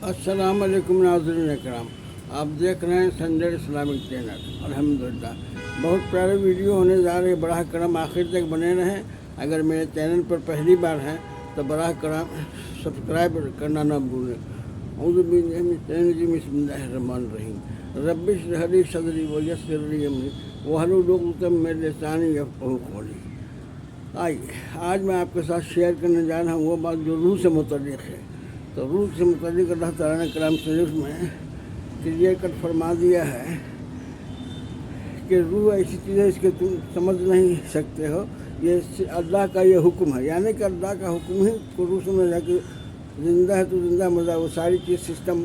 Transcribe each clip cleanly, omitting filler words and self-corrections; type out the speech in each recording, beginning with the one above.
السلام علیکم ناظرین اکرام، آپ دیکھ رہے ہیں سنڈے اسلامک چینل۔ الحمدللہ بہت پیارے ویڈیو ہونے جا رہے ہیں، براہ کرم آخر تک بنے رہیں۔ اگر میرے چینل پر پہلی بار ہیں تو براہ کرم سبسکرائب کرنا نہ بھولیں۔ اعوذ باللہ من الشیطان الرجیم، بسم اللہ الرحمن الرحیم۔ رب اشرح لی صدری ویسر لی امری واحلل عقدۃ من لسانی یفقہوا قولی۔ آئیے آج میں آپ کے ساتھ شیئر کرنے جا رہا ہوں وہ بات جو روح سے متعلق ہے۔ تو روح سے متعلق اللہ تعالیٰ نے کلام شریف میں کلیئر کٹ فرما دیا ہے کہ روح ایسی چیز ہے اس کے تم سمجھ نہیں سکتے ہو، یہ اللہ کا یہ حکم ہے، یعنی کہ اللہ کا حکم ہی کو روح سمجھ رہا کہ زندہ ہے تو زندہ مزہ، وہ ساری چیز سسٹم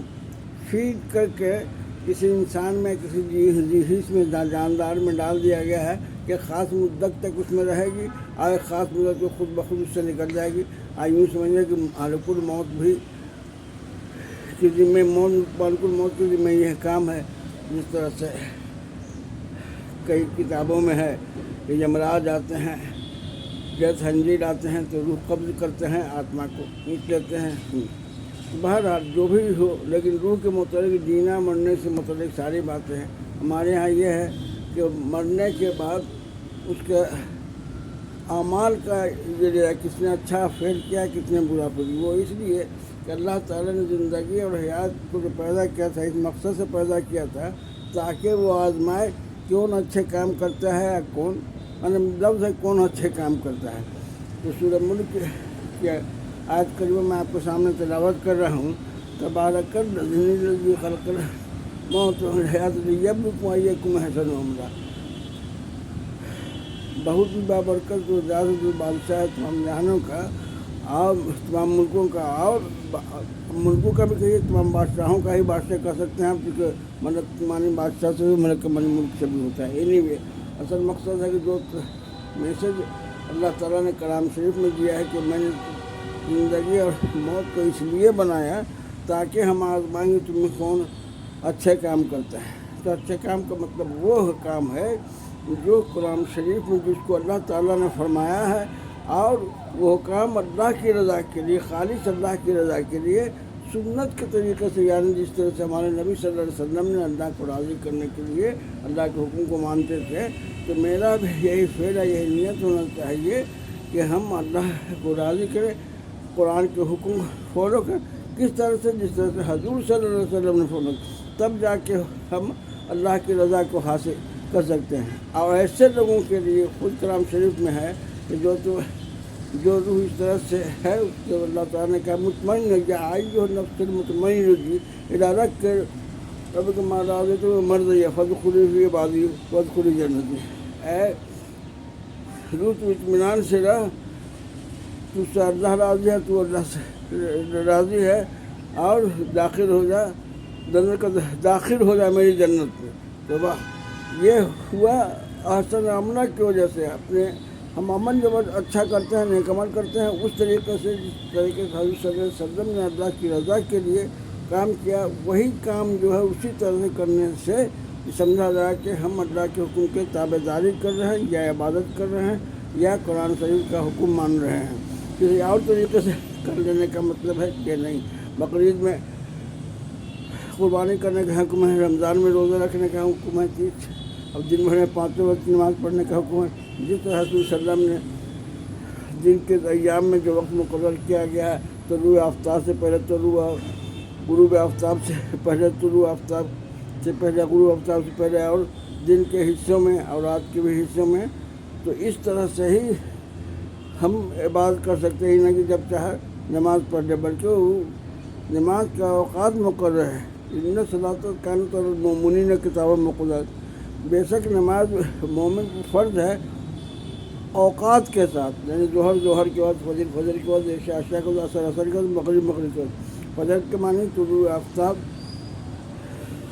فیڈ کر کے کسی انسان میں کسی حص میں جاندار میں ڈال دیا گیا ہے کہ خاص مدت تک اس میں رہے گی، اور خاص مدت کو خود بخود اس سے نکل جائے گی۔ یوں سمجھیں کہ مالک الموت بھی کہ ذمہ مالک الموت کے ذمہ یہ کام ہے، جس طرح سے کئی کتابوں میں ہے کہ یمراج آتے ہیں، جیت خنجیر آتے ہیں تو روح قبض کرتے ہیں، آتما کو کھینچ لیتے ہیں۔ بہرحال جو بھی ہو، لیکن روح کے متعلق جینا مرنے سے متعلق ساری باتیں ہیں۔ ہمارے ہاں یہ ہے کہ مرنے کے بعد اس کے اعمال کا یہ ہے کس نے اچھا فعل کیا، کس نے برا فعل کیا۔ وہ اس لیے کہ اللہ تعالیٰ نے زندگی اور حیات کو جو پیدا کیا تھا اس مقصد سے پیدا کیا تھا تاکہ وہ آزمائے کون اچھے کام کرتا ہے یا کون، لفظ ہے کون اچھے کام کرتا ہے۔ تو سورہ ملک کی آیت کریمہ میں آپ کے سامنے تلاوت کر رہا ہوں۔ تبارک الذی خلق الموت والحیاۃ لیبلوکم ایکم احسن عملا۔ بہت ہی بابرکت و اجازت بادشاہ تمام جہانوں کا اور تمام ملکوں کا، اور ملکوں کا بھی کہیے، تمام بادشاہوں کا ہی بادشاہ کہہ سکتے ہیں آپ، کیونکہ ملک مانی بادشاہ سے بھی ملک مانی ملک سے بھی ہوتا ہے۔ اینی اصل مقصد ہے کہ جو میسج اللہ تعالیٰ نے کلام شریف میں دیا ہے کہ میں نے زندگی اور موت کو اس لیے بنایا تاکہ ہم آزمائیں گے تم میں کون اچھے کام کرتا ہے۔ تو اچھے کام کا مطلب وہ کام ہے جو قرآن شریف میں جس کو اللہ تعالیٰ نے فرمایا ہے، اور وہ کام اللہ کی رضا کے لیے، خالص اللہ کی رضا کے لیے سنت کے طریقے سے، یعنی جس طرح سے ہمارے نبی صلی اللہ علیہ وسلم نے اللہ کو راضی کرنے کے لیے اللہ کے حکم کو مانتے تھے، تو میرا بھی یہی فعل ہے، یہی نیت ہونا چاہیے کہ ہم اللہ کو راضی کریں، قرآن کے حکم فالو کریں، کس طرح سے جس طرح سے حضور صلی اللہ علیہ وسلم نے فالو کیا، تب جا کے ہم اللہ کی رضا کو حاصل کر سکتے ہیں۔ اور ایسے لوگوں کے لیے خود کلام شریف میں ہے کہ جو روح اس طرح سے ہے اس کے اللہ تعالیٰ نے کہا مطمئن ہے کہ آئی جو نفس المطمئن ہوگی ادارہ کے رب کے ماراض تو مرض یا فدخلی ہوئی بازی فدخلی جنتی۔ اے روح تو اطمینان سے رہ، تو سے اللہ راضی ہے، تو اللہ سے راضی ہے، اور داخل ہو جا جنت کا، داخل ہو جا میری جنت میں۔ تو یہ ہوا احسن عملہ کی وجہ سے ہم عمل جب اچھا کرتے ہیں، نیک عمل کرتے ہیں اس طریقے سے جس طریقے سے حضرت صلی اللہ علیہ وسلم نے اللہ کی رضا کے لیے کام کیا، وہی کام جو ہے اسی طرح سے کرنے سے سمجھا جائے کہ ہم اللہ کے حکم کے تابع داری کر رہے ہیں، یا عبادت کر رہے ہیں، یا قرآن شریف کا حکم مان رہے ہیں۔ کسی اور طریقے سے کر لینے کا مطلب ہے کہ نہیں۔ بقرعید میں قربانی کرنے کا حکم ہے، رمضان میں روزہ رکھنے کا حکم ہے، اب دن بھر میں 5 وقت نماز پڑھنے کا حکم ہے۔ جس طرح رسول صلی اللہ علیہ وسلم نے دن کے ایام میں جو وقت مقرر کیا گیا ہے، طلوع آفتاب سے پہلے غروب آفتاب سے پہلے، طلوع آفتاب سے پہلے، غروب آفتاب سے پہلے، اور دن کے حصوں میں اور رات کے بھی حصوں میں، تو اس طرح سے ہی ہم عبادت کر سکتے ہیں، نہ کہ جب چاہے نماز پڑھ لے، بلکہ نماز کا اوقات مقرر ہے۔ ان صلاۃ کانت المؤمنین کتابا موقوتا، بے شک نماز مومن کو فرض ہے اوقات کے ساتھ، یعنی ظہر کے بعد، فجر کے بعد، عشاء کے بعد، اثر کے بعد، مغرب کے بعد۔ فجر کے معنی طلوع آفتاب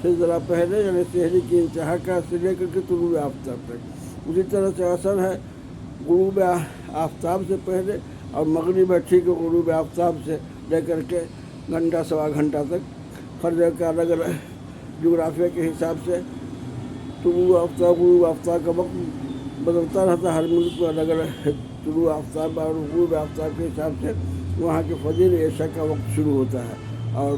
سے ذرا پہلے، یعنی سحری کی انتہا کا سے لے کر کے طلوع آفتاب تک۔ اسی طرح سے اثر ہے غروب آفتاب سے پہلے، اور مغرب ہے ٹھیک ہے غروب آفتاب سے لے کر کے گھنٹہ سوا گھنٹہ تک۔ ہر جگہ کا الگ الگ جغرافیہ کے حساب سے طلوع آفتاب غروب آفتاب کا وقت بدلتا رہتا ہے، ہر ملک میں الگ الگ طلوع آفتاب اور غروب آفتاب کے حساب سے وہاں کے فجر عشاء کا وقت شروع ہوتا ہے، اور